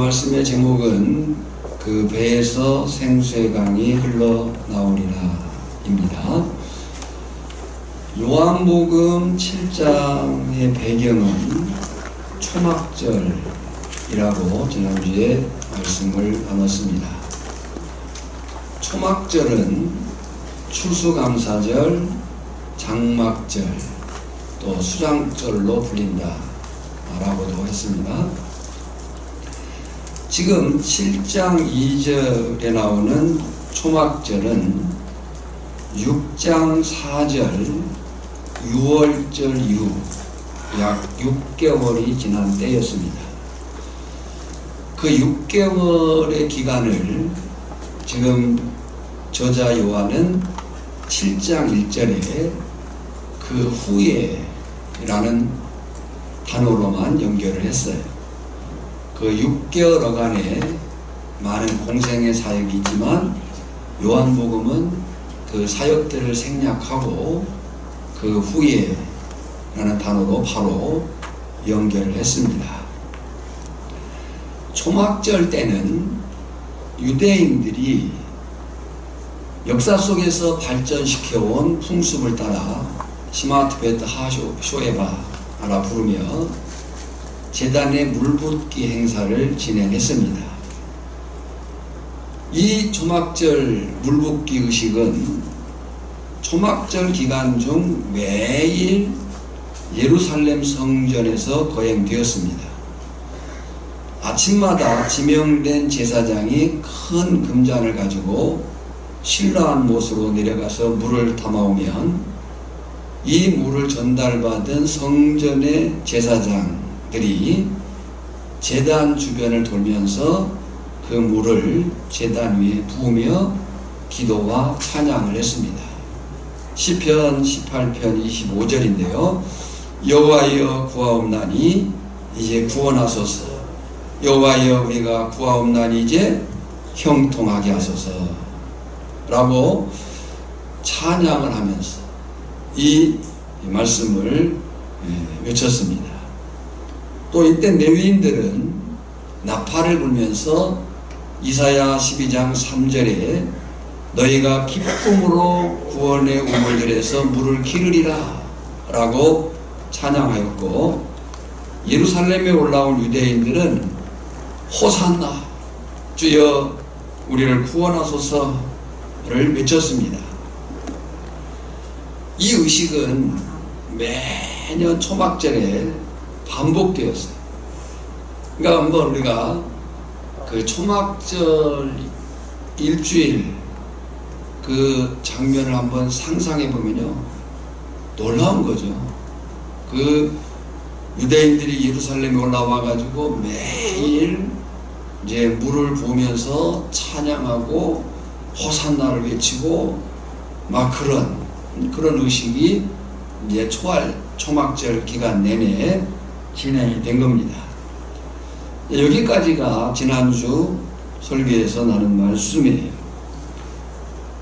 말씀의 제목은 그 배에서 생수의 강이 흘러나오리라 입니다. 요한복음 7장의 배경은 초막절이라고 지난주에 말씀을 나눴습니다. 초막절은 추수감사절, 장막절, 또 수장절로 불린다 라고도 했습니다. 지금 7장 2절에 나오는 초막절은 6장 4절 6월절 이후 약 6개월이 지난 때였습니다. 그 6개월의 기간을 지금 저자 요한은 7장 1절에 그 후에 라는 단어로만 연결을 했어요. 그 6개월간의 많은 공생의 사역이 있지만 요한복음은 그 사역들을 생략하고 그 후에 라는 단어로 바로 연결을 했습니다. 초막절 때는 유대인들이 역사 속에서 발전시켜온 풍습을 따라 시마트베트 하쇼에바라 부르며 제단의 물붓기 행사를 진행했습니다. 이 초막절 물붓기 의식은 초막절 기간 중 매일 예루살렘 성전에서 거행되었습니다. 아침마다 지명된 제사장이 큰 금잔을 가지고 신라한 못으로 내려가서 물을 담아오면 이 물을 전달받은 성전의 제사장들이 제단 주변을 돌면서 그 물을 제단 위에 부으며 기도와 찬양을 했습니다. 시편 18편 25절인데요. 여호와여 구하옵나니 이제 구원하소서. 여호와여 우리가 구하옵나니 이제 형통하게 하소서 라고 찬양을 하면서 이 말씀을 외쳤습니다. 또 이때 레위인들은 나팔을 불면서 이사야 12장 3절에 너희가 기쁨으로 구원의 우물들에서 물을 기르리라 라고 찬양하였고, 예루살렘에 올라온 유대인들은 호산나 주여 우리를 구원하소서를 외쳤습니다. 이 의식은 매년 초막절에 반복되었어요. 그러니까 한번 우리가 그 초막절 일주일 그 장면을 한번 상상해 보면요, 놀라운 거죠. 그 유대인들이 예루살렘에 올라와 가지고 매일 이제 물을 부으면서 찬양하고 호산나를 외치고 막 그런 의식이 이제 초막절 기간 내내 진행이 된 겁니다. 여기까지가 지난주 설교에서 나눈 말씀이에요.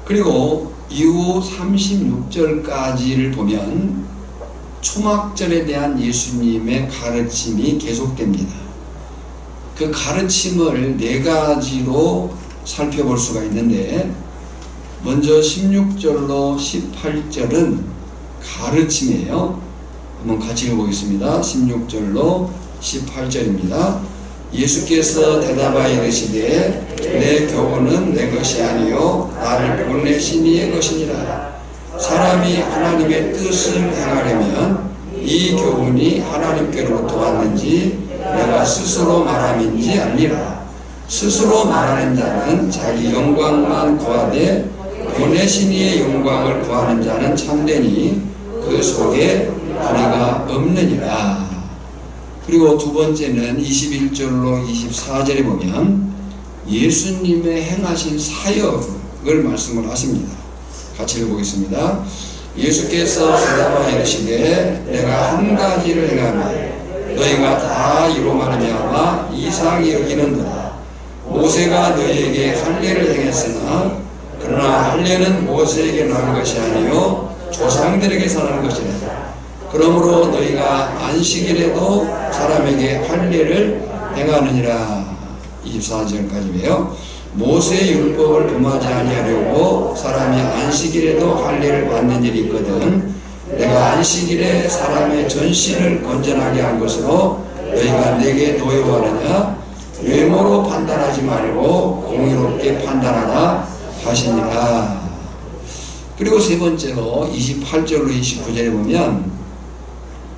그리고 이후 36절까지를 보면 초막절에 대한 예수님의 가르침이 계속됩니다. 그 가르침을 네 가지로 살펴볼 수가 있는데, 먼저 16절로 18절은 가르침이에요. 한번 같이 읽어보겠습니다. 16절로 18절입니다. 예수께서 대답하여 이르시되 내 교훈은 내 것이 아니요 나를 보내신 이의 것이니라. 사람이 하나님의 뜻을 행하려면 이 교훈이 하나님께로부터 왔는지 내가 스스로 말함인지 알리라. 스스로 말하는 자는 자기 영광만 구하되 보내신 이의 영광을 구하는 자는 참되니 그 속에 불의가 없느니라. 그리고 두 번째는 21절로 24절에 보면 예수님의 행하신 사역을 말씀을 하십니다. 같이 읽어보겠습니다. 예수께서 대답하여 이르시되 내가 한 가지를 행하면 너희가 다 이로 말미암아 이상히 여기는도다. 모세가 너희에게 할례를 행했으나 그러나 할례는 모세에게 나는 것이 아니요 조상들에게서 나는 것이라. 그러므로 너희가 안식일에도 사람에게 할례를 행하느니라. 24절까지예요. 모세의 율법을 범하지 아니하려고 사람이 안식일에도 할례를 받는 일이 있거든 내가 안식일에 사람의 전신을 건전하게 한 것으로 너희가 내게 노여워하느냐? 외모로 판단하지 말고 공의롭게 판단하라 하시니라. 그리고 세 번째로 28절로 29절에 보면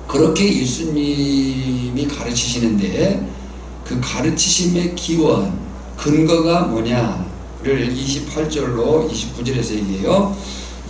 그렇게 예수님이 가르치시는데 그 가르치심의 기원, 근거가 뭐냐를 28절로 29절에서 얘기해요.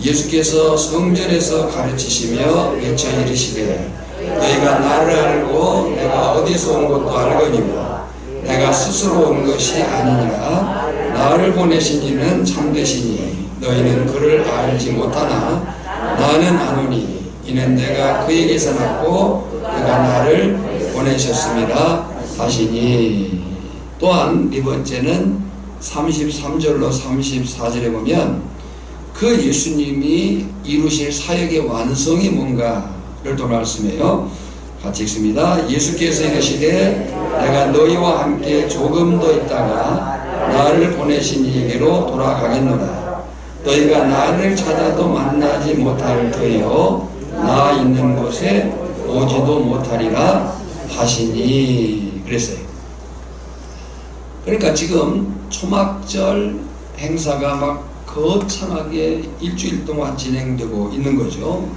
예수께서 성전에서 가르치시며 외쳐 이르시되 너희가 나를 알고 내가 어디서 온 것도 알거니와 내가 스스로 온 것이 아니니라. 나를 보내신 이는 참되시니 너희는 그를 알지 못하나 나는 아노니 이는 내가 그에게서 났고 그가 나를 보내셨습니다 하시니. 또한 네 번째는 33절로 34절에 보면 그 예수님이 이루실 사역의 완성이 뭔가를 또 말씀해요. 같이 읽습니다. 예수께서 이르시되 내가 너희와 함께 조금 더 있다가 나를 보내신 이에게로 돌아가겠노라. 너희가 나를 찾아도 만나지 못할 터이요 나 있는 곳에 오지도 못하리라 하시니. 그랬어요. 그러니까 지금 초막절 행사가 막 거창하게 일주일 동안 진행되고 있는 거죠.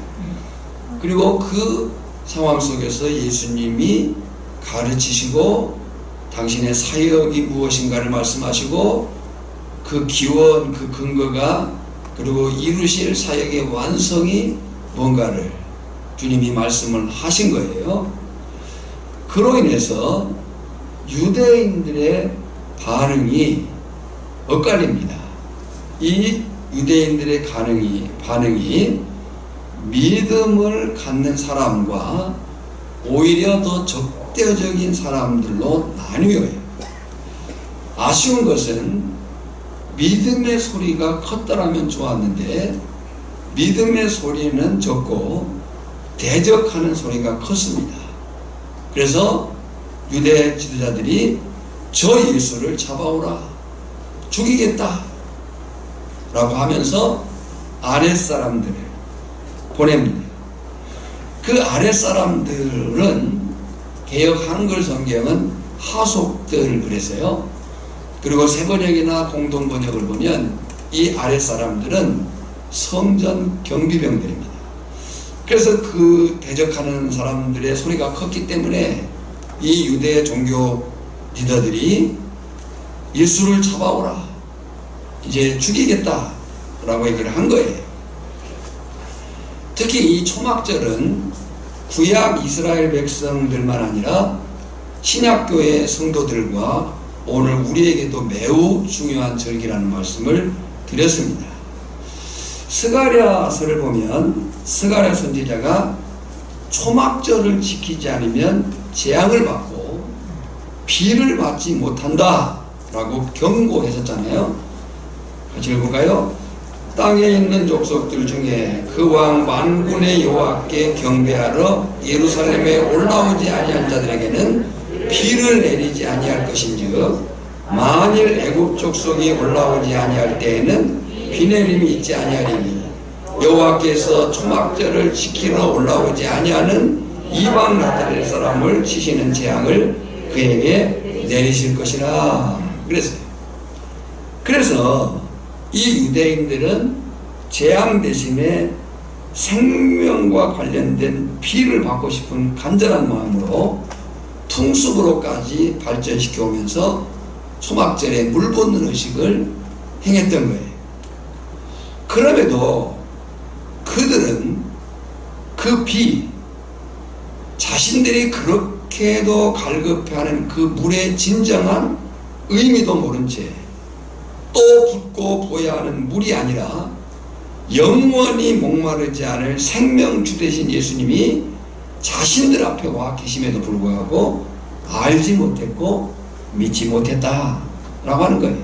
그리고 그 상황 속에서 예수님이 가르치시고 당신의 사역이 무엇인가를 말씀하시고 그 기원, 그 근거가 그리고 이루실 사역의 완성이 뭔가를 주님이 말씀을 하신 거예요. 그로 인해서 유대인들의 반응이 엇갈립니다. 이 유대인들의 반응이 믿음을 갖는 사람과 오히려 더 적대적인 사람들로 나뉘어요. 아쉬운 것은 믿음의 소리가 컸더라면 좋았는데 믿음의 소리는 적고 대적하는 소리가 컸습니다. 그래서 유대 지도자들이 저 예수를 잡아오라, 죽이겠다 라고 하면서 아랫사람들을 보냅니다. 그 아랫사람들은 개역 한글 성경은 하속들 그랬어요. 그리고 세번역이나 공동번역을 보면 이 아랫사람들은 성전 경비병들입니다. 그래서 그 대적하는 사람들의 소리가 컸기 때문에 이 유대 종교 리더들이 예수를 잡아오라, 이제 죽이겠다 라고 얘기를 한 거예요. 특히 이 초막절은 구약 이스라엘 백성들만 아니라 신약교회 성도들과 오늘 우리에게도 매우 중요한 절기라는 말씀을 드렸습니다. 스가랴서를 보면 스가랴 선지자가 초막절을 지키지 않으면 재앙을 받고 비를 받지 못한다 라고 경고했었잖아요. 같이 읽어볼까요? 땅에 있는 족속들 중에 그 왕 만군의 여호와께 경배하러 예루살렘에 올라오지 아니한 자들에게는 비를 내리지 아니할 것인즉 만일 애굽 족속이 올라오지 아니할 때에는 비 내림이 있지 아니하리니 여호와께서 초막절을 지키러 올라오지 아니하는 이방 나타낼 사람을 치시는 재앙을 그에게 내리실 것이라 그래서 이 유대인들은 재앙 대신에 생명과 관련된 비를 받고 싶은 간절한 마음으로 풍습으로까지 발전시켜 오면서 초막절에 물 붓는 의식을 행했던 거예요. 그럼에도 그들은 그 비, 자신들이 그렇게도 갈급해하는 그 물의 진정한 의미도 모른 채 또 붓고 보여야 하는 물이 아니라 영원히 목마르지 않을 생명주 되신 예수님이 자신들 앞에 와 계심에도 불구하고 알지 못했고 믿지 못했다 라고 하는 거예요.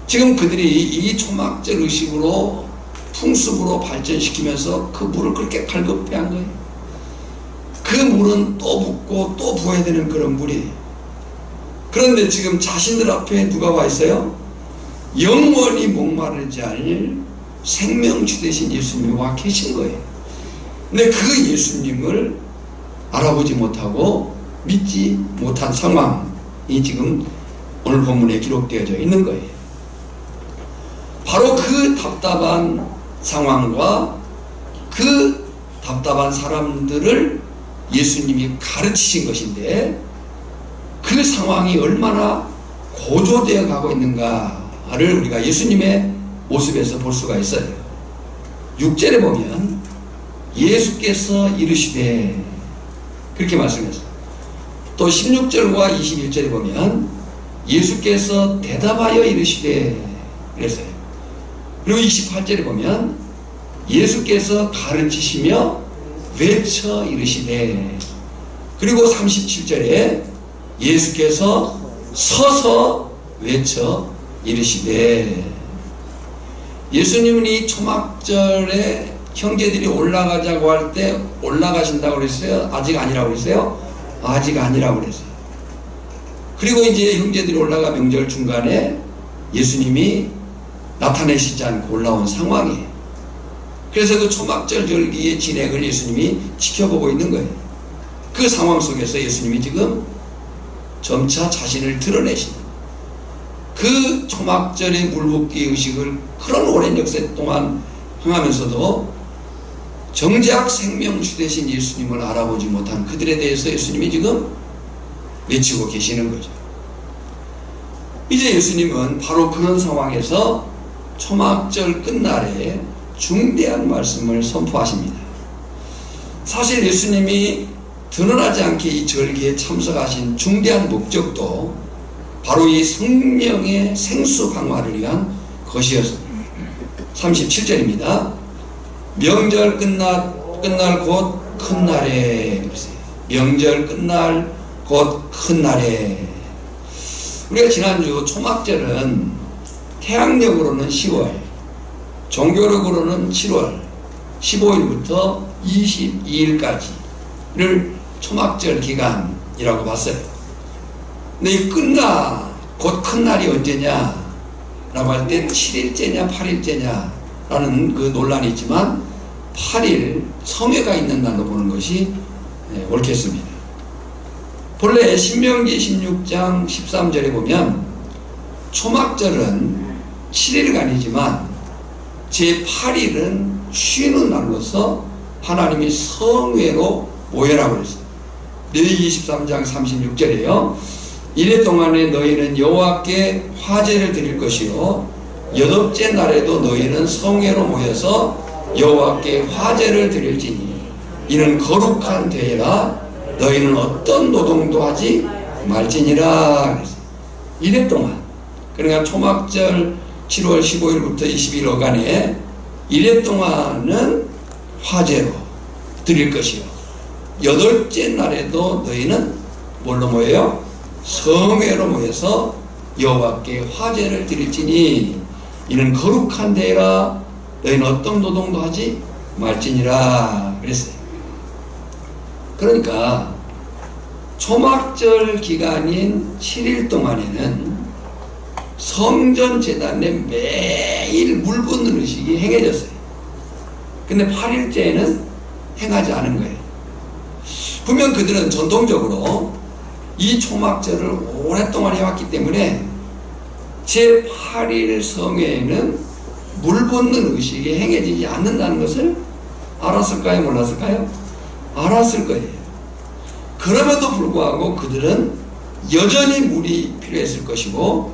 지금 그들이 이 초막절 의식으로 풍습으로 발전시키면서 그 물을 그렇게 갈급해한 거예요. 그 물은 또 붓고 또 부어야 되는 그런 물이에요. 그런데 지금 자신들 앞에 누가 와 있어요? 영원히 목마르지 않을 생명주 되신 예수님이 와 계신 거예요. 근데 그 예수님을 알아보지 못하고 믿지 못한 상황이 지금 오늘 본문에 기록되어져 있는 거예요. 바로 그 답답한 상황과 그 답답한 사람들을 예수님이 가르치신 것인데, 그 상황이 얼마나 고조되어 가고 있는가를 우리가 예수님의 모습에서 볼 수가 있어요. 6절에 보면 예수께서 이르시되 그렇게 말씀했어요. 또 16절과 21절에 보면 예수께서 대답하여 이르시되 그랬어요. 그리고 28절에 보면 예수께서 가르치시며 외쳐 이르시되, 그리고 37절에 예수께서 서서 외쳐 이르시되. 예수님은 이 초막절에 형제들이 올라가자고 할 때 올라가신다고 그랬어요? 아직 아니라고 그랬어요? 아직 아니라고 그랬어요. 그리고 이제 형제들이 올라가 명절 중간에 예수님이 나타내시지 않고 올라온 상황이에요. 그래서 그 초막절 절기의 진행을 예수님이 지켜보고 있는 거예요. 그 상황 속에서 예수님이 지금 점차 자신을 드러내신다. 그 초막절의 물붓기 의식을 그런 오랜 역사 동안 행하면서도 정작 생명주 되신 예수님을 알아보지 못한 그들에 대해서 예수님이 지금 외치고 계시는 거죠. 이제 예수님은 바로 그런 상황에서 초막절 끝날에 중대한 말씀을 선포하십니다. 사실 예수님이 드러나지 않게 이 절기에 참석하신 중대한 목적도 바로 이 성령의 생수 강화를 위한 것이었습니다. 37절입니다. 명절 끝날 곧 큰 날에, 명절 끝날 곧 큰 날에. 우리가 지난주 초막절은 태양력으로는 10월, 종교력으로는 7월 15일부터 22일까지를 초막절 기간이라고 봤어요. 근데 이 곧 큰 날이 언제냐 라고 할 때 7일째냐 8일째냐 라는 그 논란이 있지만 8일 성회가 있는 날로 보는 것이 옳겠습니다. 본래 신명기 16장 13절에 보면 초막절은 7일간이지만 제8일은 쉬는 날로서 하나님이 성회로 모여라고 그랬어요. 레위기 23장 36절에요. 이래 동안에 너희는 여호와께 화제를 드릴 것이요 여덟째 날에도 너희는 성회로 모여서 여호와께 화제를 드릴지니 이는 거룩한 대회라 너희는 어떤 노동도 하지 말지니라 그랬어요. 이래 동안, 그러니까 초막절 7월 15일부터 20일 어간에 이래 동안은 화제로 드릴 것이요 여덟째 날에도 너희는 뭘로 모여요? 성회로 모여서 여호와께 화제를 드릴지니 이는 거룩한 대회라 너희는 어떤 노동도 하지 말지니라 그랬어요. 그러니까 초막절 기간인 7일 동안에는 성전 제단에 매일 물 붓는 의식이 행해졌어요. 근데 8일째에는 행하지 않은 거예요. 분명 그들은 전통적으로 이 초막절을 오랫동안 해왔기 때문에 제8일 성회에는 물 붓는 의식이 행해지지 않는다는 것을 알았을까요? 몰랐을까요? 알았을 거예요. 그럼에도 불구하고 그들은 여전히 물이 필요했을 것이고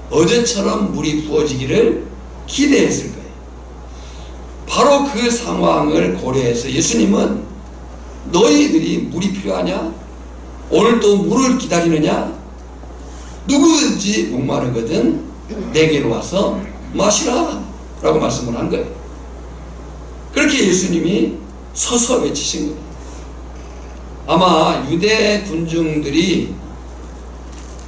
어제처럼 물이 부어지기를 기대했을 거예요. 바로 그 상황을 고려해서 예수님은 너희들이 물이 필요하냐? 오늘도 물을 기다리느냐? 누구든지 목마르거든 내게로 와서 마시라 라고 말씀을 한 거예요. 그렇게 예수님이 서서 외치신 거예요. 아마 유대 군중들이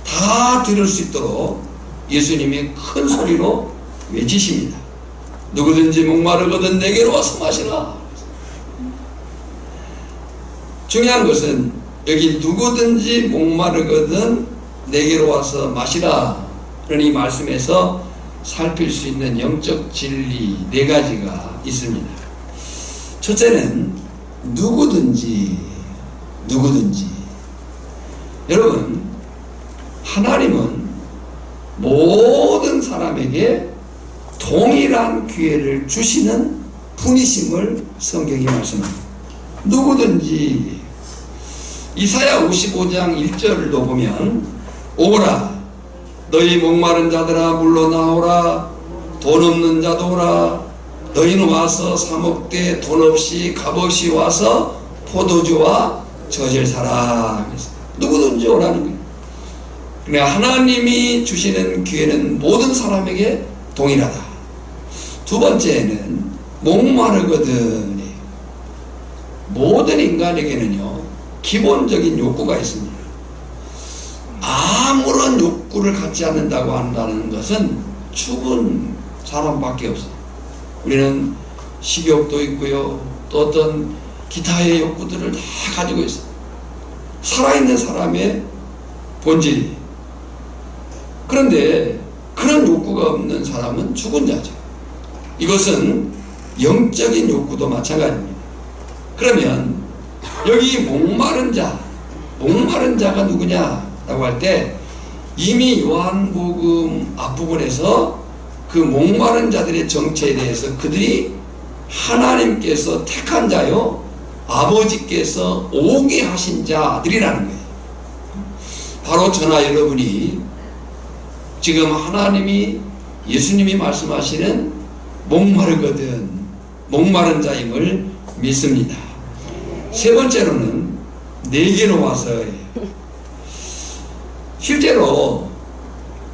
다 들을 수 있도록 예수님이 큰 소리로 외치십니다. 누구든지 목마르거든 내게로 와서 마시라. 중요한 것은 여기 누구든지 목마르거든 내게로 와서 마시라. 그러니 이 말씀에서 살필 수 있는 영적 진리 4가지가 있습니다. 첫째는 누구든지. 여러분, 하나님은 모든 사람에게 동일한 기회를 주시는 분이심을 성경이 말씀합니다. 누구든지. 이사야 55장 1절도 보면 오라 너희 목마른 자들아 물러나오라 돈 없는 자도 오라 너희는 와서 사 먹되 돈 없이 값없이 와서 포도주와 젖을 사라. 누구든지 오라는 거예요. 그러니까 하나님이 주시는 기회는 모든 사람에게 동일하다. 두 번째는 목마르거든. 모든 인간에게는요 기본적인 욕구가 있습니다. 아무런 욕구를 갖지 않는다고 한다는 것은 죽은 사람밖에 없어요. 우리는 식욕도 있고요 또 어떤 기타의 욕구들을 다 가지고 있어요. 살아있는 사람의 본질이. 그런데 그런 욕구가 없는 사람은 죽은 자죠. 이것은 영적인 욕구도 마찬가지입니다. 그러면 여기 목마른 자가 누구냐라고 할 때 이미 요한복음 앞부분에서 그 목마른 자들의 정체에 대해서 그들이 하나님께서 택한 자요 아버지께서 오게 하신 자들이라는 거예요. 바로 저나 여러분이 지금 하나님이 예수님이 말씀하시는 목마른 자임을 믿습니다. 세 번째로는 내게로 와서예요. 실제로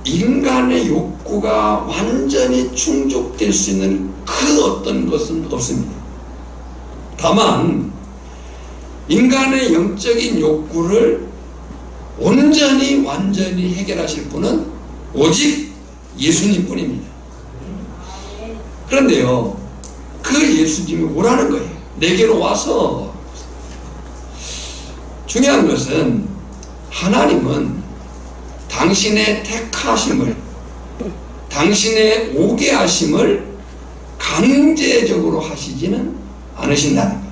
인간의 욕구가 완전히 충족될 수 있는 그 어떤 것은 없습니다. 다만 인간의 영적인 욕구를 완전히 해결하실 분은 오직 예수님 뿐입니다. 그런데요 그 예수님이 오라는 거예요. 내게로 와서. 중요한 것은 하나님은 당신의 택하심을 당신의 오게 하심을 강제적으로 하시지는 않으신다는 거예요.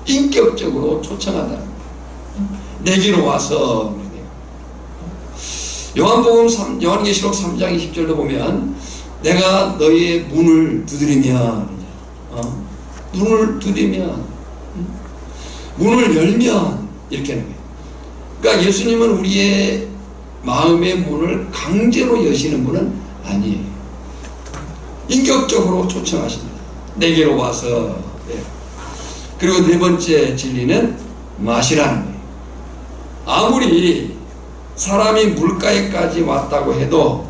인격적으로 초청한다는 거예요. 내게로 와서. 요한계시록 3장 20절도 보면 내가 너희의 문을 두드리면 문을 열면 이렇게 하는 거예요. 그러니까 예수님은 우리의 마음의 문을 강제로 여시는 분은 아니에요. 인격적으로 초청하십니다. 내게로 와서. 그리고 네 번째 진리는 마시라는 거예요. 아무리 사람이 물가에까지 왔다고 해도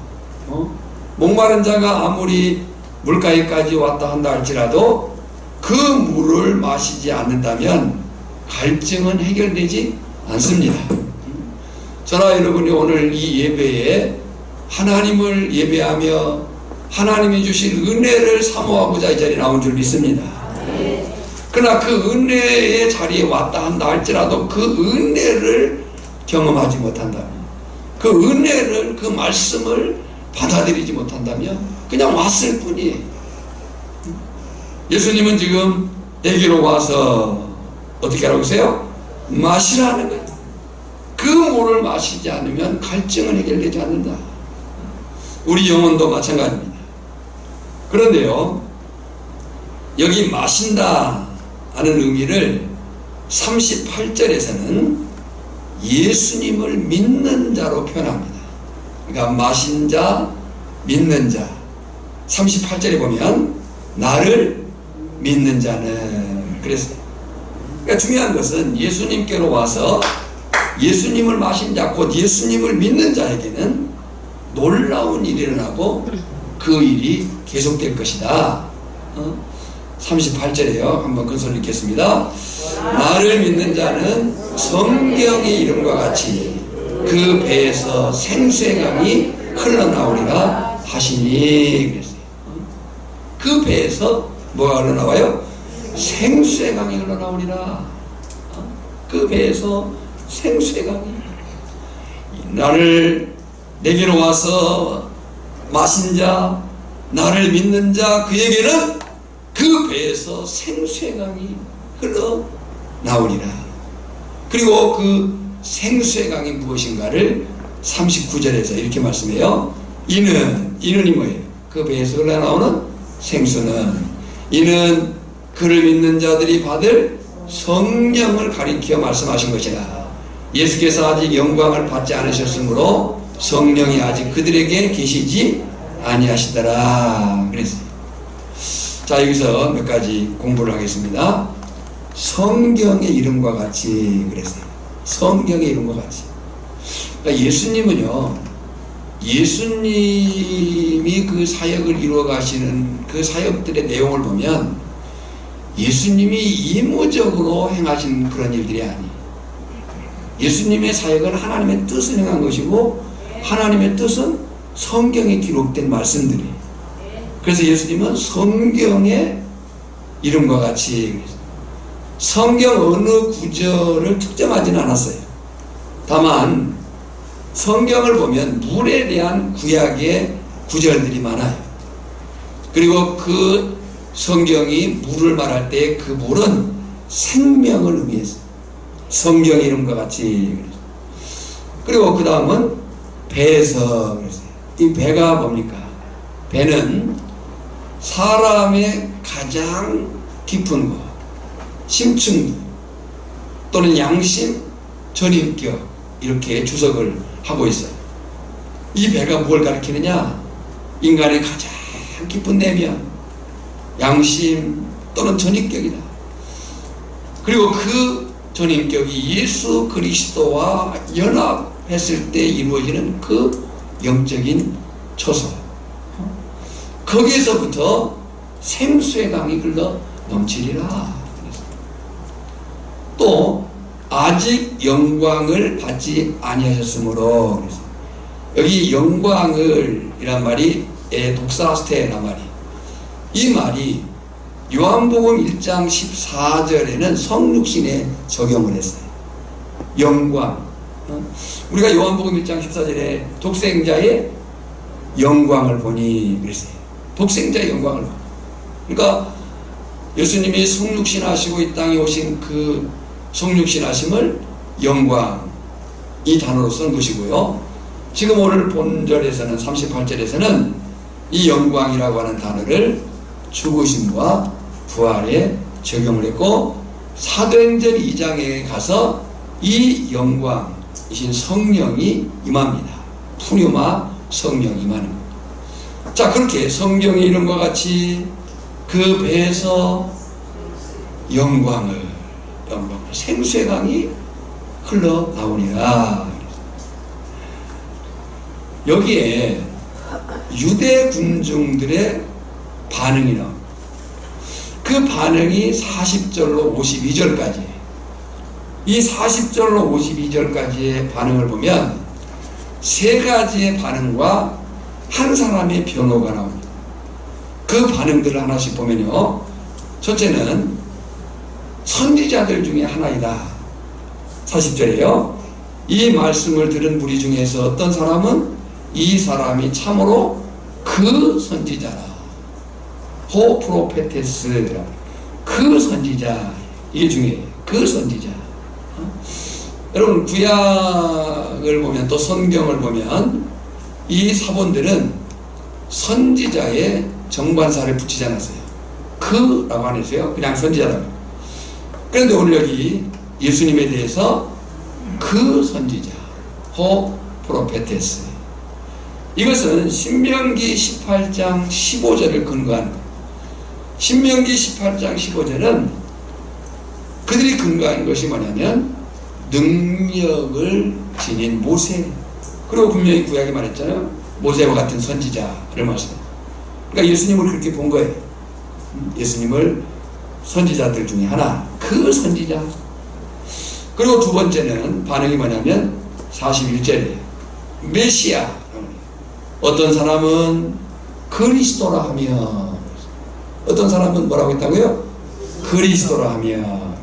목마른 자가 아무리 물가에까지 왔다 한다 할지라도 그 물을 마시지 않는다면 갈증은 해결되지 않습니다. 저나 여러분이 오늘 이 예배에 하나님을 예배하며 하나님이 주신 은혜를 사모하고자 이 자리에 나온 줄 믿습니다. 그러나 그 은혜의 자리에 왔다 한다 할지라도 그 은혜를 경험하지 못한다면 그 은혜를 그 말씀을 받아들이지 못한다면 그냥 왔을 뿐이에요. 예수님은 지금 내게로 와서 어떻게 하라고 하세요? 마시라는 거예요. 그 물을 마시지 않으면 갈증은 해결되지 않는다. 우리 영혼도 마찬가지입니다. 그런데요 여기 마신다 하는 의미를 38절에서는 예수님을 믿는 자로 표현합니다. 그러니까 마신 자, 믿는 자. 38절에 보면 나를 믿는 자는 그랬어요. 그러니까 중요한 것은 예수님께로 와서 예수님을 마신 자, 곧 예수님을 믿는 자에게는 놀라운 일이 일어나고 그 일이 계속될 것이다. 38절에요. 한번 그 소리 읽겠습니다. 나를 믿는 자는 성경의 이름과 같이 그 배에서 생수의 강이 흘러나오리라 하시니 그랬어요. 그 배에서 뭐가 흘러나와요? 생수의 강이 흘러나오리라. 그 배에서 생수의 강이. 나를 내게로 와서 마신 자, 나를 믿는 자, 그에게는 그 배에서 생수의 강이 흘러 나오리라. 그리고 그 생수의 강이 무엇인가를 39절에서 이렇게 말씀해요. 이는이 뭐예요? 그 배에서 흘러나오는 생수는, 이는 그를 믿는 자들이 받을 성령을 가리켜 말씀하신 것이라. 예수께서 아직 영광을 받지 않으셨으므로 성령이 아직 그들에게 계시지 아니하시더라 그랬어요. 자, 여기서 몇 가지 공부를 하겠습니다. 성경의 이름과 같이 그랬어요. 성경의 이름과 같이. 그러니까 예수님이 그 사역을 이루어 가시는 그 사역들의 내용을 보면 예수님이 이모적으로 행하신 그런 일들이 아니에요. 예수님의 사역은 하나님의 뜻을 행한 것이고, 하나님의 뜻은 성경에 기록된 말씀들이에요. 그래서 예수님은 성경의 이름과 같이, 성경 어느 구절을 특정하지는 않았어요. 다만 성경을 보면 물에 대한 구약의 구절들이 많아요. 그리고 그 성경이 물을 말할 때 그 물은 생명을 의미했어요. 성경의 이름과 같이. 그리고 그 다음은 배에서 그랬어요. 이 배가 뭡니까? 배는 사람의 가장 깊은 것, 심층 또는 양심, 전인격, 이렇게 주석을 하고 있어요. 이 배가 뭘 가리키느냐? 인간의 가장 깊은 내면, 양심 또는 전인격이다. 그리고 그 전인격이 예수 그리스도와 연합했을 때 이루어지는 그 영적인 초소, 거기에서부터 생수의 강이 흘러 넘치리라. 또 아직 영광을 받지 아니하셨으므로, 여기 영광을 이란 말이 독사스테란 말이, 이 말이 요한복음 1장 14절에는 성육신에 적용을 했어요. 영광. 우리가 요한복음 1장 14절에 독생자의 영광을 보니 그랬어요. 독생자의 영광을 보니. 그러니까 예수님이 성육신 하시고 이 땅에 오신 그 성육신 하심을 영광, 이 단어로 쓴 것이고요. 지금 오늘 본절에서는 38절에서는 이 영광이라고 하는 단어를 죽으심과 부활에 적용을 했고, 사도행전 2장에 가서 이 영광이신 성령이 임합니다. 푸뉴마 성령 임하는 것. 자, 그렇게 성경의 이름과 같이 그 배에서 영광을 생수의 강이 흘러나오니라. 여기에 유대 군중들의 반응이 나옵니다. 그 반응이 40절로 52절까지, 이 40절로 52절까지의 반응을 보면 세 가지의 반응과 한 사람의 변호가 나옵니다. 그 반응들을 하나씩 보면요, 첫째는 선지자들 중에 하나이다. 40절에요. 이 말씀을 들은 무리 중에서 어떤 사람은 이 사람이 참으로 그 선지자라. 호 프로페테스, 그 선지자. 이게 중요해요. 그 선지자. 여러분, 구약을 보면 또 성경을 보면 이 사본들은 선지자의 정관사를 붙이지 않았어요. 그라고 안 했어요. 그냥 선지자라고. 그런데 오늘 여기 예수님에 대해서 그 선지자, 호 프로페테스, 이것은 신명기 18장 15절을 근거한 거예요. 신명기 18장 15절은 그들이 근거한 것이 뭐냐면 능력을 지닌 모세, 그리고 분명히 구약이 말했잖아요. 모세와 같은 선지자를 말씀해요. 그러니까 예수님을 그렇게 본 거예요. 예수님을 선지자들 중에 하나, 그 선지자. 그리고 두 번째는 반응이 뭐냐면 41절이에요. 메시아. 어떤 사람은 그리스도라 하며, 어떤 사람은 뭐라고 했다고요? 그리스도라 하며.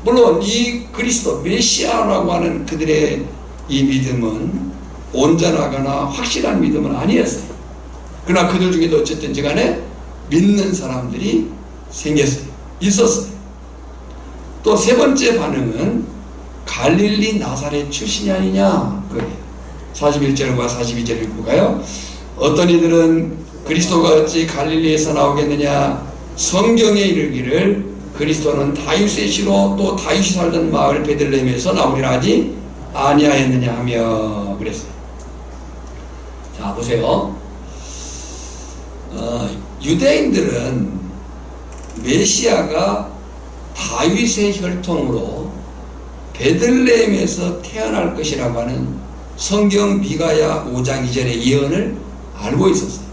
물론 이 그리스도, 메시아라고 하는 그들의 이 믿음은 온전하거나 확실한 믿음은 아니었어요. 그러나 그들 중에도 어쨌든지 간에 믿는 사람들이 생겼어요. 있었어요. 또 세 번째 반응은 갈릴리 나사렛 출신이 아니냐 그래요. 41절과 42절을 볼까요? 어떤 이들은 그리스도가 어찌 갈릴리에서 나오겠느냐, 성경에 이르기를 그리스도는 다윗의 시로 또 다윗이 살던 마을 베들레헴에서 나오리라 하지 아니하였느냐 하며 그랬어요. 자 보세요. 유대인들은 메시아가 다윗의 혈통으로 베들레헴에서 태어날 것이라고 하는 성경 미가야 5장 2절의 예언을 알고 있었어요.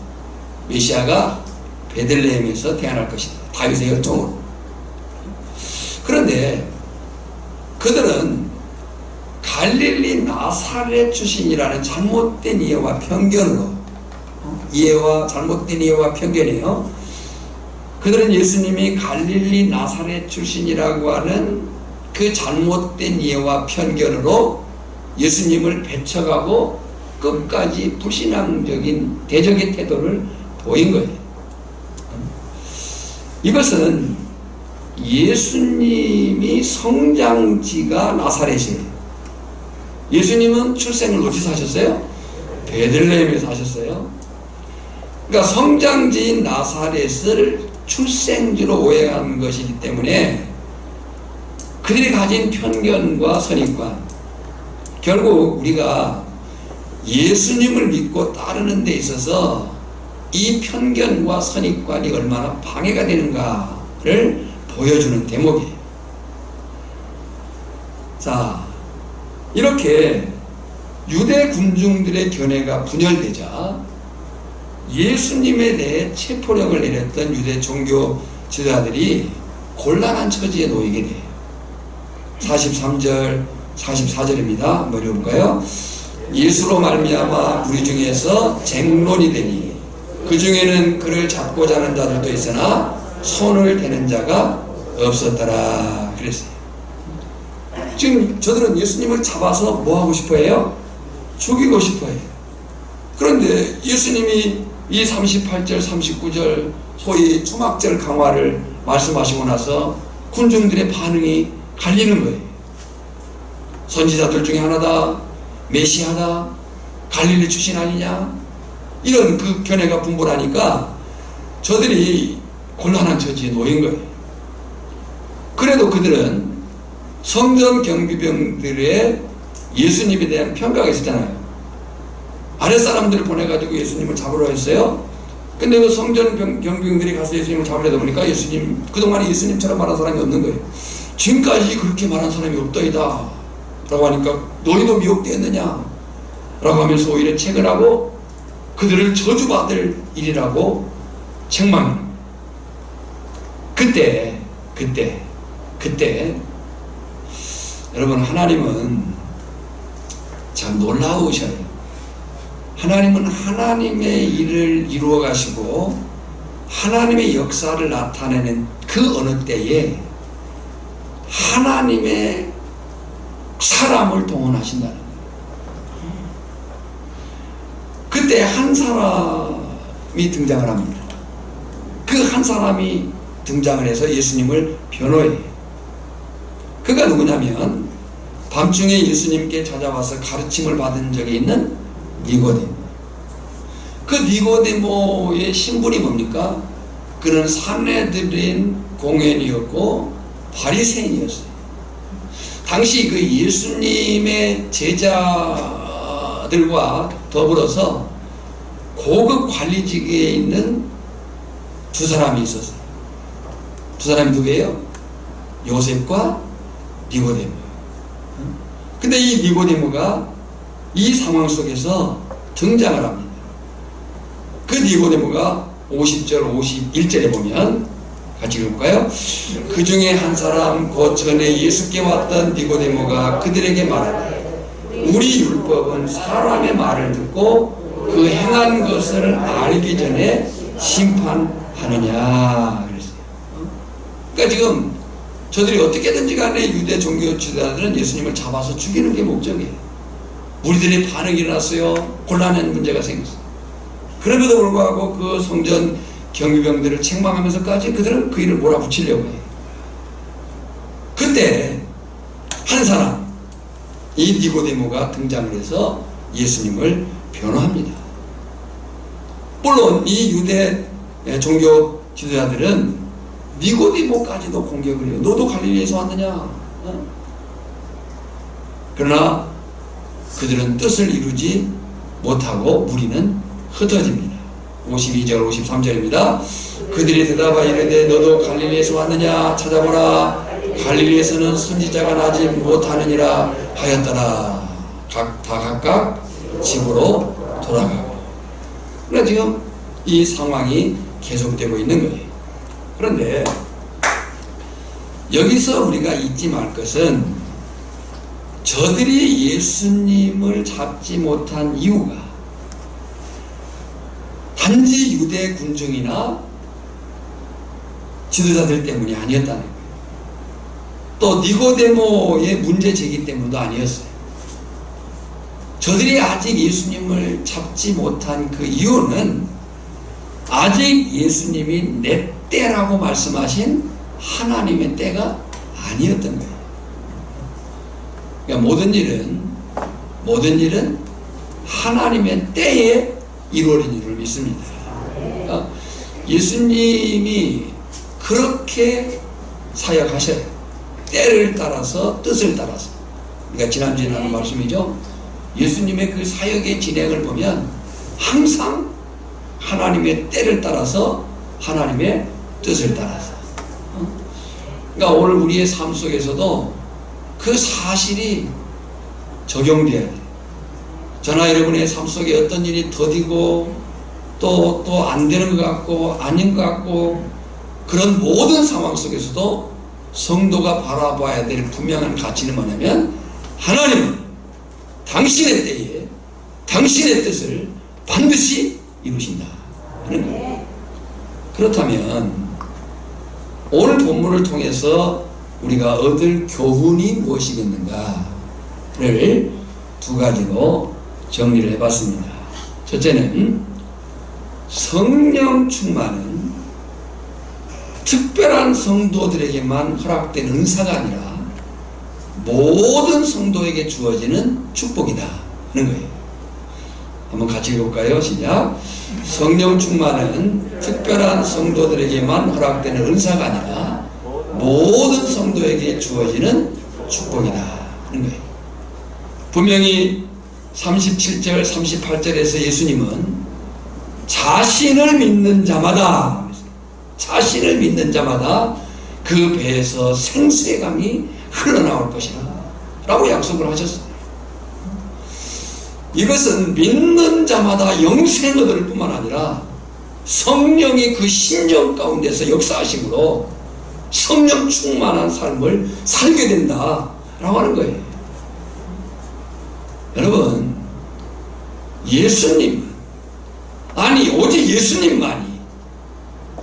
메시아가 베들레헴에서 태어날 것이다. 다윗의 혈통으로. 그런데 그들은 갈릴리 나사렛 출신이라는 잘못된 이해와 편견으로, 잘못된 이해와 편견이에요. 그들은 예수님이 갈릴리 나사렛 출신이라고 하는 그 잘못된 이해와 편견으로 예수님을 배척하고 끝까지 불신앙적인 대적의 태도를 보인 거예요. 이것은 예수님이 성장지가 나사렛이에요. 예수님은 출생을 어디서 하셨어요? 베들레헴에서 하셨어요. 그러니까 성장지인 나사렛을 출생지로 오해한 것이기 때문에 그들이 가진 편견과 선입관, 결국 우리가 예수님을 믿고 따르는 데 있어서 이 편견과 선입관이 얼마나 방해가 되는가를 보여주는 대목이에요. 자, 이렇게 유대 군중들의 견해가 분열되자 예수님에 대해 체포령을 내렸던 유대 종교 지도자들이 곤란한 처지에 놓이게 돼요. 43절, 44절입니다. 한번 읽어볼까요? 예수로 말미암아 우리 중에서 쟁론이 되니 그 중에는 그를 잡고자 하는 자들도 있으나 손을 대는 자가 없었더라 그랬어요. 지금 저들은 예수님을 잡아서 뭐 하고 싶어 해요? 죽이고 싶어 해요. 그런데 예수님이 이 38절, 39절 소위 초막절 강화를 말씀하시고 나서 군중들의 반응이 갈리는 거예요. 선지자들 중에 하나다, 메시아다, 갈릴리 출신 아니냐, 이런 그 견해가 분분하니까 저들이 곤란한 처지에 놓인 거예요. 그래도 그들은 성전 경비병들의 예수님에 대한 평가가 있었잖아요. 아랫사람들을 보내가지고 예수님을 잡으러 했어요. 근데 그 성전 경비병들이 가서 예수님을 잡으려다 보니까 예수님, 그동안 예수님처럼 말한 사람이 없는 거예요. 지금까지 그렇게 말한 사람이 없더이다 라고 하니까 너희도 미혹되었느냐 라고 하면서 오히려 채근하고 그들을 저주받을 일이라고 책망합니다. 그때 여러분, 하나님은 참 놀라우셔요. 하나님은 하나님의 일을 이루어 가시고 하나님의 역사를 나타내는 그 어느 때에 하나님의 사람을 동원하신다는 거예요. 그때 한 사람이 등장을 합니다. 그 한 사람이 등장을 해서 예수님을 변호해요. 그가 누구냐면 밤중에 예수님께 찾아와서 가르침을 받은 적이 있는 니고데모. 그 니고데모의 신분이 뭡니까? 그는 산헤드린 공회원이었고 바리새인이었어요. 당시 그 예수님의 제자들과 더불어서 고급 관리직에 있는 두 사람이 있었어요. 두 사람이 누구예요? 요셉과 니고데모. 근데 이 니고데모가 이 상황 속에서 등장을 합니다. 그 니고데모가 50절 51절에 보면 같이 읽을까요? 그 중에 한 사람 곧 전에 예수께 왔던 니고데모가 그들에게 말하되 우리 율법은 사람의 말을 듣고 그 행한 것을 알기 전에 심판하느냐 그랬어요. 그러니까 지금 저들이 어떻게든지 간에 유대 종교 지도자들은 예수님을 잡아서 죽이는 게 목적이에요. 무리들의 반응이 일어났어요. 곤란한 문제가 생겼어요. 그럼에도 불구하고 그 성전 경비병들을 책망하면서까지 그들은 그 일을 몰아붙이려고 해요. 그때 한 사람, 이 니고데모가 등장을 해서 예수님을 변호합니다. 물론 이 유대 종교 지도자들은 니고데모까지도 공격을 해요. 너도 갈릴리에서 왔느냐? 그러나 그들은 뜻을 이루지 못하고 무리는 흩어집니다. 52절 53절입니다. 그들이 대답하여 이르되 너도 갈릴리에서 왔느냐? 찾아보라. 갈릴리에서는 선지자가 나지 못하느니라 하였더라. 다 각각 집으로 돌아가고. 그러나 지금 이 상황이 계속되고 있는 거예요. 그런데 여기서 우리가 잊지 말 것은 저들이 예수님을 잡지 못한 이유가 단지 유대 군중이나 지도자들 때문이 아니었다는 거예요. 또 니고데모의 문제 제기 때문도 아니었어요. 저들이 아직 예수님을 잡지 못한 그 이유는 아직 예수님이 내 때라고 말씀하신 하나님의 때가 아니었던 거예요. 그러니까 모든 일은 하나님의 때에 이루어진 줄을 믿습니다. 그러니까 예수님이 그렇게 사역하셔요. 때를 따라서, 뜻을 따라서. 그러니까 지난주에 나눈 말씀이죠. 예수님의 그 사역의 진행을 보면 항상 하나님의 때를 따라서, 하나님의 뜻을 따라서. 그러니까 오늘 우리의 삶 속에서도 그 사실이 적용되어야 돼요. 저나 여러분의 삶 속에 어떤 일이 더디고 또 안 되는 것 같고 아닌 것 같고 그런 모든 상황 속에서도 성도가 바라봐야 될 분명한 가치는 뭐냐면 하나님은 당신의 때에 당신의 뜻을 반드시 이루신다 하는 거예요. 그렇다면 오늘 본문을 통해서 우리가 얻을 교훈이 무엇이겠는가를 두 가지로 정리를 해봤습니다. 첫째는 성령 충만은 특별한 성도들에게만 허락된 은사가 아니라 모든 성도에게 주어지는 축복이다 하는 거예요. 한번 같이 읽어볼까요? 시작. 성령 충만은 특별한 성도들에게만 허락되는 은사가 아니라 모든 성도에게 주어지는 축복이다 하는 거예요. 분명히 37절 38절에서 예수님은 자신을 믿는 자마다 그 배에서 생수의 강이 흘러나올 것이다 라고 약속을 하셨어요. 이것은 믿는 자마다 영생 얻을 뿐만 아니라 성령이 그 심령 가운데서 역사하심으로 성령 충만한 삶을 살게 된다 라고 하는 거예요. 여러분, 예수님, 아니 오직 예수님만이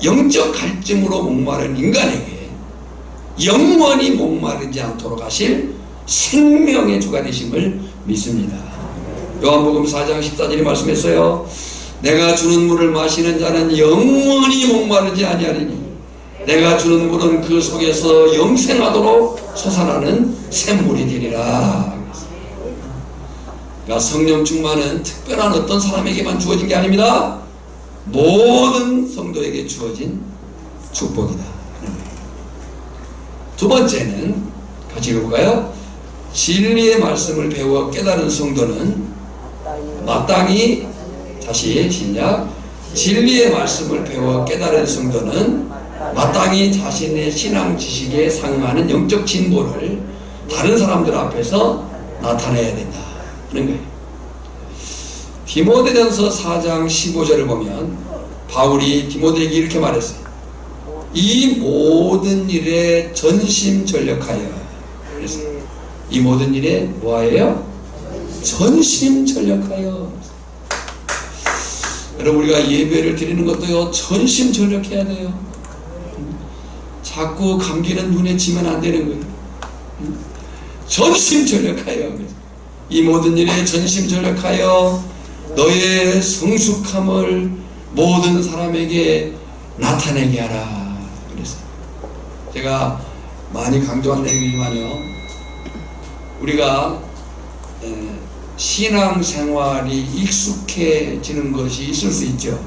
영적 갈증으로 목마른 인간에게 영원히 목마르지 않도록 하실 생명의 주가 되심을 믿습니다. 요한복음 4장 14절에 말씀했어요. 내가 주는 물을 마시는 자는 영원히 목마르지 아니하리니 내가 주는 물은 그 속에서 영생하도록 솟아나는 샘물이 되리라. 그러니까 성령 충만은 특별한 어떤 사람에게만 주어진 게 아닙니다. 모든 성도에게 주어진 축복이다. 두 번째는 같이 읽어볼까요? 진리의 말씀을 배워 깨달은 성도는 마땅히, 다시 시작. 진리의 말씀을 배워 깨달은 성도는 마땅히 자신의 신앙 지식에 상응하는 영적 진보를 다른 사람들 앞에서 나타내야 된다 하는 거예요. 디모데전서 4장 15절을 보면 바울이 디모데에게 이렇게 말했어요. 이 모든 일에 전심전력하여, 그래서 이 모든 일에 뭐하여? 전심전력하여. 여러분, 우리가 예배를 드리는 것도요 전심전력해야 돼요. 자꾸 감기는 눈에 지면 안 되는 거예요. 전심전력하여. 이 모든 일에 전심전력하여 너의 성숙함을 모든 사람에게 나타내게 하라. 그랬어요. 제가 많이 강조한 내용이지만요, 우리가 신앙생활이 익숙해지는 것이 있을 수 있죠.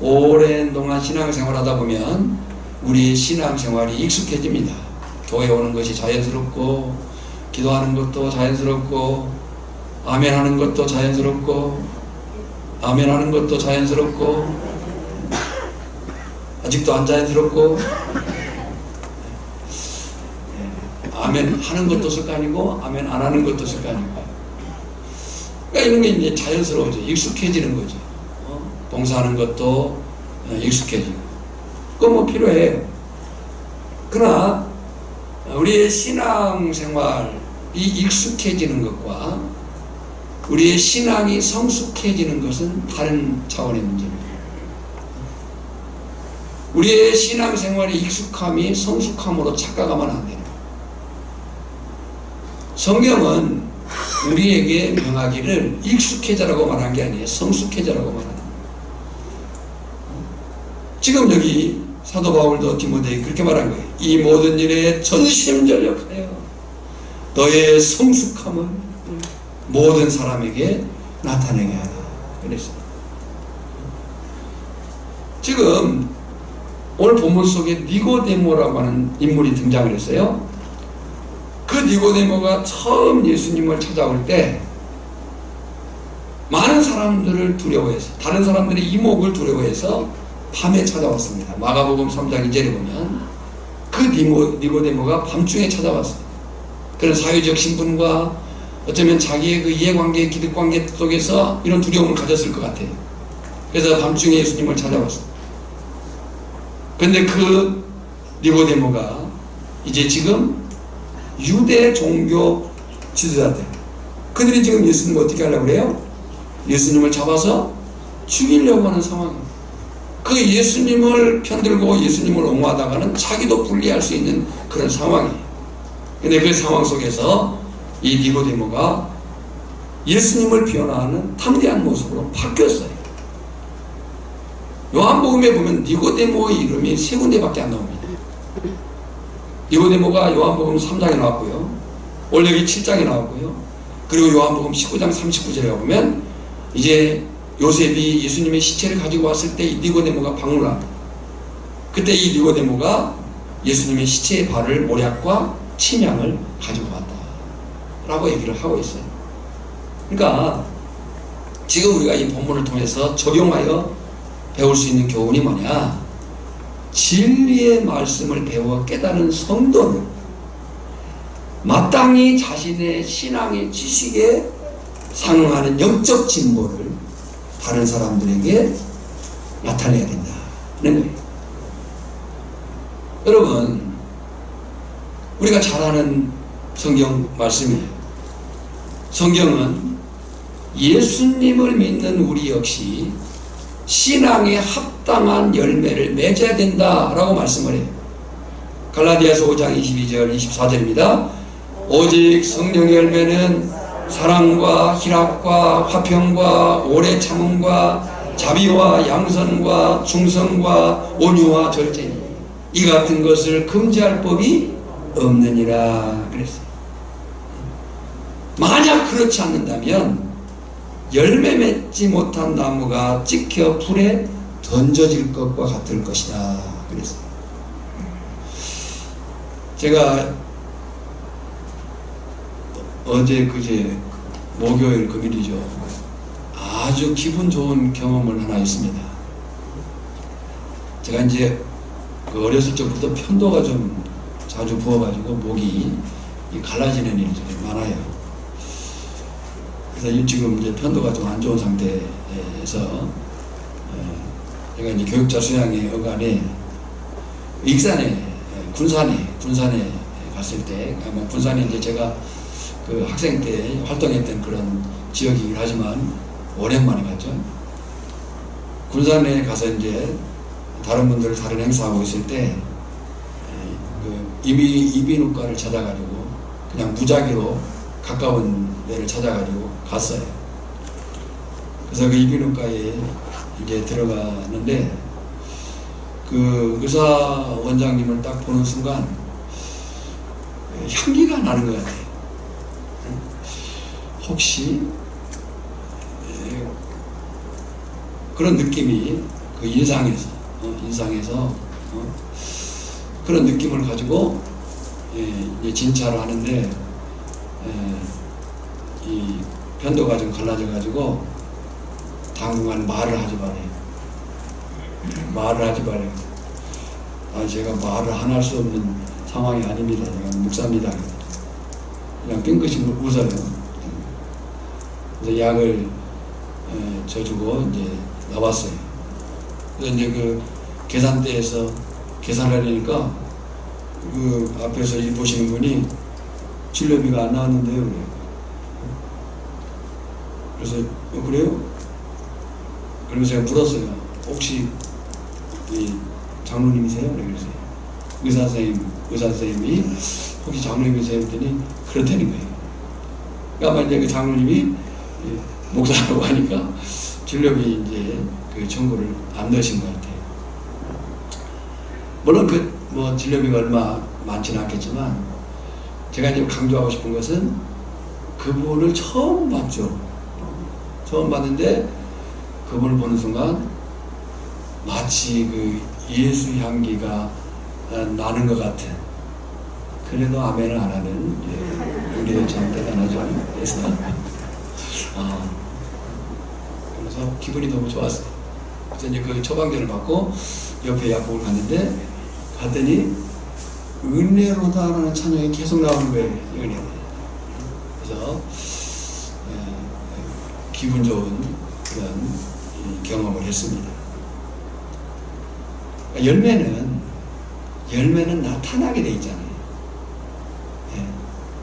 오랜 동안 신앙생활 하다 보면 우리 신앙생활이 익숙해집니다. 교회 오는 것이 자연스럽고, 기도하는 것도 자연스럽고, 아멘 하는 것도 자연스럽고, 아멘 하는 것도 자연스럽고, 아직도 안 자연스럽고, 아멘 하는 것도 습관이고, 아멘 안 하는 것도 습관이고. 그러니까 이런 게 이제 자연스러워져, 익숙해지는 거죠. 봉사하는 것도 익숙해지고. 그건 뭐 필요해요. 그러나 우리의 신앙생활이 익숙해지는 것과 우리의 신앙이 성숙해지는 것은 다른 차원의 문제입니다. 우리의 신앙생활의 익숙함이 성숙함으로 착각하면 안 돼요. 성경은 우리에게 명하기를 익숙해져라고 말한 게 아니에요. 성숙해져라고 말하는 거예요. 지금 여기 사도 바울도 디모데에게 그렇게 말한 거예요. 이 모든 일에 전심전력하여 너의 성숙함을 모든 사람에게 나타내게 하라. 그랬어요. 지금 오늘 본문 속에 니고데모라고 하는 인물이 등장을 했어요. 그 니고데모가 처음 예수님을 찾아올 때 많은 사람들을 두려워해서, 다른 사람들의 이목을 두려워해서 밤에 찾아왔습니다. 마가복음 3장 2절에 보면 그 니고데모가 밤중에 찾아왔어요. 그런 사회적 신분과 어쩌면 자기의 그 이해관계, 기득관계 속에서 이런 두려움을 가졌을 것 같아요. 그래서 밤중에 예수님을 찾아왔어요. 그런데 그 니고데모가 이제 지금 유대 종교 지도자들, 그들이 지금 예수님을 어떻게 하려고 그래요? 예수님을 잡아서 죽이려고 하는 상황입니다. 그 예수님을 편들고 예수님을 옹호하다가는 자기도 불리할 수 있는 그런 상황이에요. 근데 그 상황 속에서 이 니고데모가 예수님을 비난하는 탐대한 모습으로 바뀌었어요. 요한복음에 보면 니고데모의 이름이 3군데밖에 안 나옵니다. 니고데모가 요한복음 3장에 나왔고요, 올레기 7장에 나왔고요, 그리고 요한복음 19장 39절에 보면 이제 요셉이 예수님의 시체를 가지고 왔을 때 이 니고데모가 방문합니다. 그때 이 니고데모가 예수님의 시체의 발을 모략과 침향을 가지고 왔다 라고 얘기를 하고 있어요. 그러니까 지금 우리가 이 본문을 통해서 적용하여 배울 수 있는 교훈이 뭐냐, 진리의 말씀을 배워 깨달은 성도는 마땅히 자신의 신앙의 지식에 상응하는 영적 진보를 다른 사람들에게 나타내야 된다는 거예요. 여러분, 우리가 잘 아는 성경 말씀이에요. 성경은 예수님을 믿는 우리 역시 신앙에 합당한 열매를 맺어야 된다라고 말씀을 해요. 갈라디아서 5장 22절 24절입니다. 오직 성령의 열매는 사랑과 희락과 화평과 오래 참음과 자비와 양선과 충성과 온유와 절제니 이 같은 것을 금지할 법이 없느니라 그랬어요. 만약 그렇지 않는다면 열매 맺지 못한 나무가 찍혀 불에 던져질 것과 같을 것이다 그랬어요. 제가 어제 그제 목요일 금일이죠. 아주 기분 좋은 경험을 하나 했습니다. 제가 이제 어렸을 적부터 편도가 좀 자주 부어가지고 목이 갈라지는 일이 좀 많아요. 그래서 지금 이제 편도가 좀 안 좋은 상태에서 제가 이제 교육자 수양회 어간에 익산에 군산에 갔을 때, 아마 군산에 이제 제가 그 학생 때 활동했던 그런 지역이긴 하지만 오랜만에 갔죠. 군산에 가서 이제 다른 분들 다른 행사하고 있을 때 그 이비인후과를 찾아가지고 그냥 무작위로 가까운 데를 찾아가지고 갔어요. 그래서 그 이비인후과에 이제 들어가는데 그 의사 원장님을 딱 보는 순간 향기가 나는 것 같아요. 혹시 그런 느낌이 그 인상에서 그런 느낌을 가지고 이제 진찰을 하는데 이 편도가 좀 갈라져 가지고 당분간 말을 하지 말아요. 말을 하지 말아요. 제가 말을 안 할 수 없는 상황이 아닙니다. 제가 목사입니다. 그냥 빙긋이 웃어요. 그래서 약을 줘주고 이제 나왔어요. 그래서 이제 그 계산대에서 계산을 하려니까 그 앞에서 일 보시는 분이 진료비가 안 나왔는데요. 그래요. 그래서 그래요? 그러면서 제가 물었어요. 혹시 이 장로님이세요? 그랬어요. 의사 선생님이 혹시 장로님이세요? 했더니 그렇다는 거예요. 그러니까 아마 이제 그 장로님이 목사라고 하니까 진료비 이제 그 청구를 안 넣으신 것 같아요. 물론 그 뭐 진료비가 얼마 많지는 않겠지만 제가 이제 강조하고 싶은 것은 그분을 처음 봤죠. 처음 봤는데 그분을 보는 순간 마치 그 예수 향기가 나는 것 같은, 그래도 아멘을 안 하는 우리 참 대단하죠. 그래서 그래서 기분이 너무 좋았어요. 그래서 이제 그 처방전을 받고 옆에 약국을 갔는데 갔더니 은혜로다라는 찬양이 계속 나오는 거예요. 은혜. 그래서 기분 좋은 그런 경험을 했습니다. 열매는 나타나게 돼 있잖아요.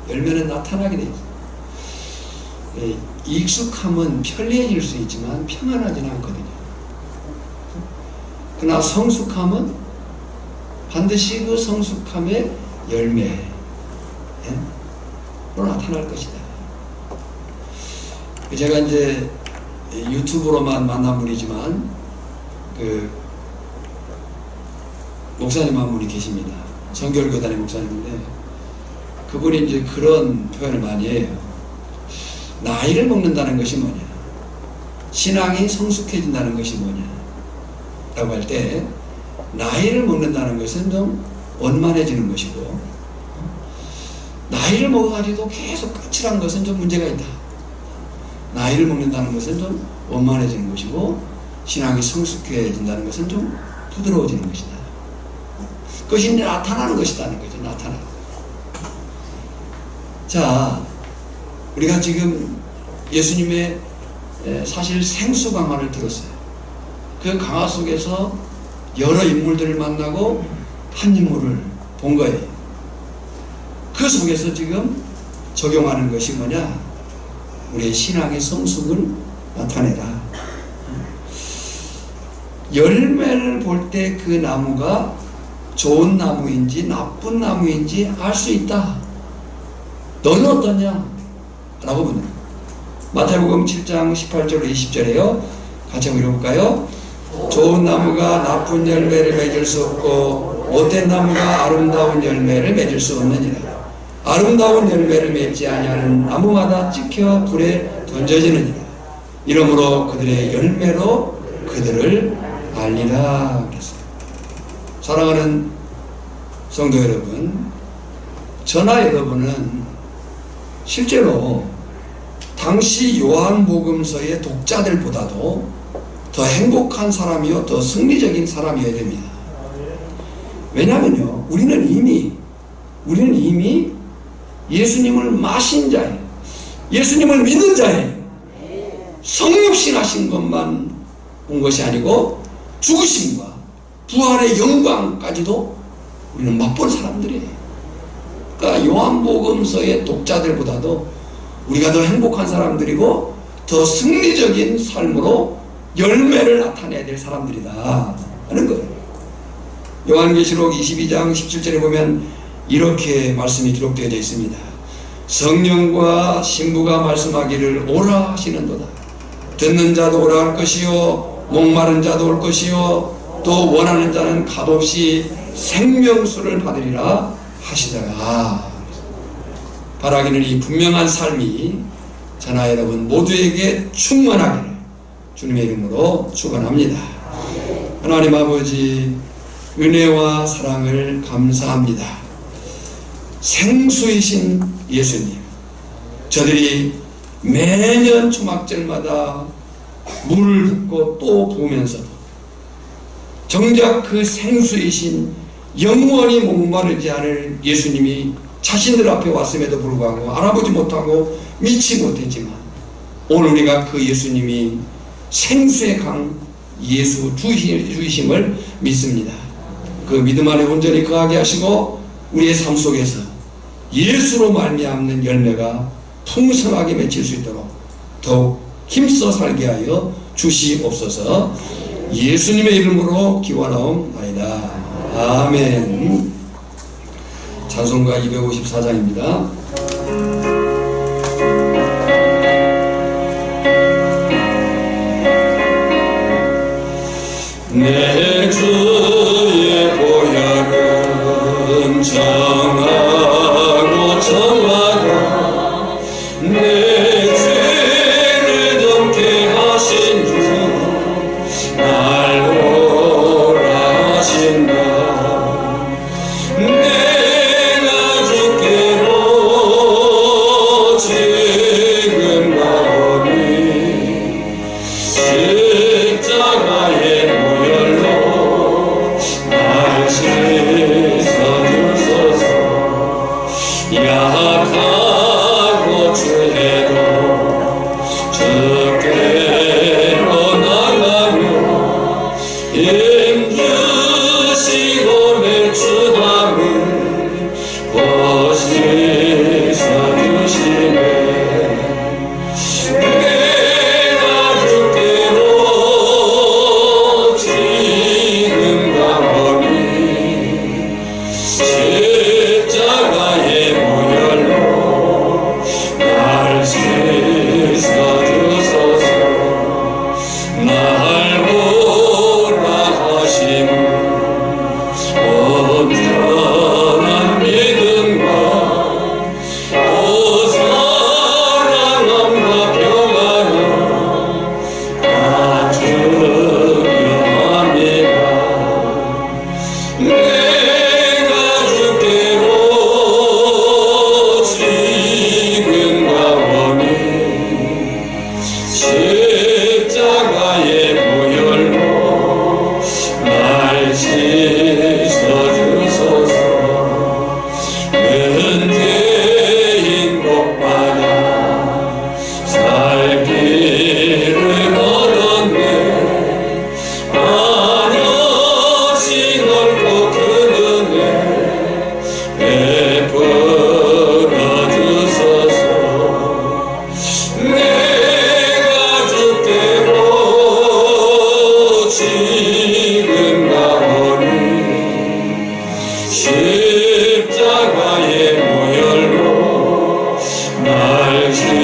열매는 나타나게 돼 있어요. 익숙함은 편리해질 수 있지만 평안하지는 않거든요. 그러나 성숙함은 반드시 그 성숙함의 열매로 나타날 것이다. 제가 이제 유튜브로만 만난 분이지만 그 목사님 한 분이 계십니다. 성결교단의 목사님인데 그분이 이제 그런 표현을 많이 해요. 나이를 먹는다는 것이 뭐냐, 신앙이 성숙해진다는 것이 뭐냐 라고 할 때 나이를 먹는다는 것은 좀 원만해지는 것이고, 나이를 먹어가지고 계속 까칠한 것은 좀 문제가 있다. 나이를 먹는다는 것은 좀 원만해지는 것이고, 신앙이 성숙해진다는 것은 좀 부드러워지는 것이다. 그것이 나타나는 것이라는 거죠. 나타나는. 자, 우리가 지금 예수님의 사실 생수 강화를 들었어요. 그 강화 속에서 여러 인물들을 만나고 한 인물을 본 거예요. 그 속에서 지금 적용하는 것이 뭐냐? 우리의 신앙의 성숙을 나타내라. 열매를 볼 때 그 나무가 좋은 나무인지 나쁜 나무인지 알 수 있다. 너는 어떠냐? 라고 묻는. 마태복음 7장 18절 20절에요. 같이 한번 읽어볼까요? 좋은 나무가 나쁜 열매를 맺을 수 없고 못된 나무가 아름다운 열매를 맺을 수 없느니라. 아름다운 열매를 맺지 아니하는 나무마다 찍혀 불에 던져지느니라. 이러므로 그들의 열매로 그들을 알리라 그랬어요. 사랑하는 성도 여러분, 저나 여러분은 실제로 당시 요한복음서의 독자들보다도 더 행복한 사람이요, 더 승리적인 사람이어야 됩니다. 왜냐하면요, 우리는 이미 예수님을 마신 자예요. 예수님을 믿는 자예요. 성육신하신 것만 본 것이 아니고 죽으심과 부활의 영광까지도 우리는 맛본 사람들이에요. 그러니까 요한복음서의 독자들보다도 우리가 더 행복한 사람들이고 더 승리적인 삶으로 열매를 나타내야 될 사람들이다 하는 거예요. 요한계시록 22장 17절에 보면 이렇게 말씀이 기록되어 있습니다. 성령과 신부가 말씀하기를 오라 하시는도다. 듣는 자도 오라 할 것이요 목마른 자도 올 것이요 또 원하는 자는 값없이 생명수를 받으리라 하시더라. 바라기는 이 분명한 삶이 저나 여러분 모두에게 충만하기를 주님의 이름으로 축원합니다. 하나님 아버지, 은혜와 사랑을 감사합니다. 생수이신 예수님, 저들이 매년 초막절마다 물을 붓고 또 부으면서도 정작 그 생수이신 영원히 목마르지 않을 예수님이 자신들 앞에 왔음에도 불구하고 알아보지 못하고 믿지 못했지만, 오늘 우리가 그 예수님이 생수의 강 예수 주이심을 믿습니다. 그 믿음 안에 온전히 거하게 하시고 우리의 삶 속에서 예수로 말미암는 열매가 풍성하게 맺힐 수 있도록 더욱 힘써 살게 하여 주시옵소서. 예수님의 이름으로 기원하옵나이다. 아멘. 찬송가 254장입니다. 내 주의 보혈은 정하고 정하고 내 죄를 덮게 하신 주 날 오라 하신다. 내가 주께로 지금 나오니 십자가의 보혈로 날 씻어주소서. 약하고 죄도 주께로 나가며 힘주시고 멸주함을 보시사주시네. 내가 주께로 지금 가오니 십자가의 보혈로 날 씻어주소서. 날 오라 하심 온전한 믿음과 또 사랑함과 평안을 다 주려합니다. 내가 주께로 지금 가오니 십자가의 보혈로 날 씻어주소서. 은혜인 복받아 살 길을 얻었네. 한없이 넓고 큰 은혜 베풀어 주소서. 내가 주께로 지금 가오니 십자가의 보혈로 날 씻어주소서.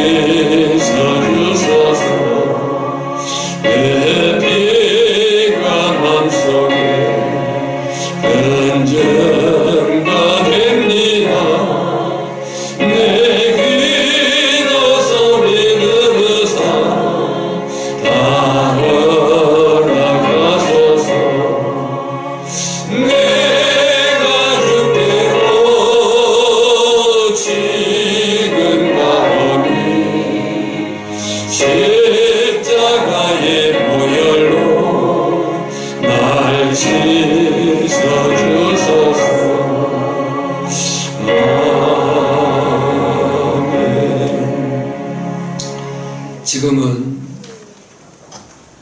내 피가 맘속에 은증가 됩니다. 내 기도 소리 들으사 다 허락하소서. 내가 주께로 지금 가오니 십자가의 보혈로 날 씻어주소서. 아멘. 지금은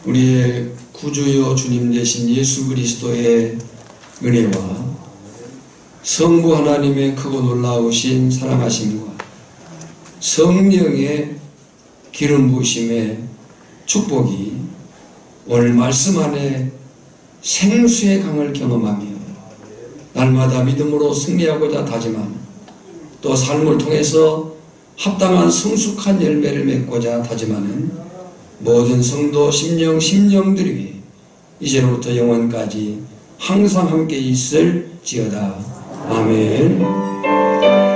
우리의 구주여 주님 되신 예수 그리스도의 은혜와 성부 하나님의 크고 놀라우신 사랑하심과 성령의 기름 부으심의 축복이 오늘 말씀 안에 생수의 강을 경험하며 날마다 믿음으로 승리하고자 다짐하는, 또 삶을 통해서 합당한 성숙한 열매를 맺고자 다짐하는 모든 성도 심령들이 이제로부터 영원까지 항상 함께 있을지어다. 아멘.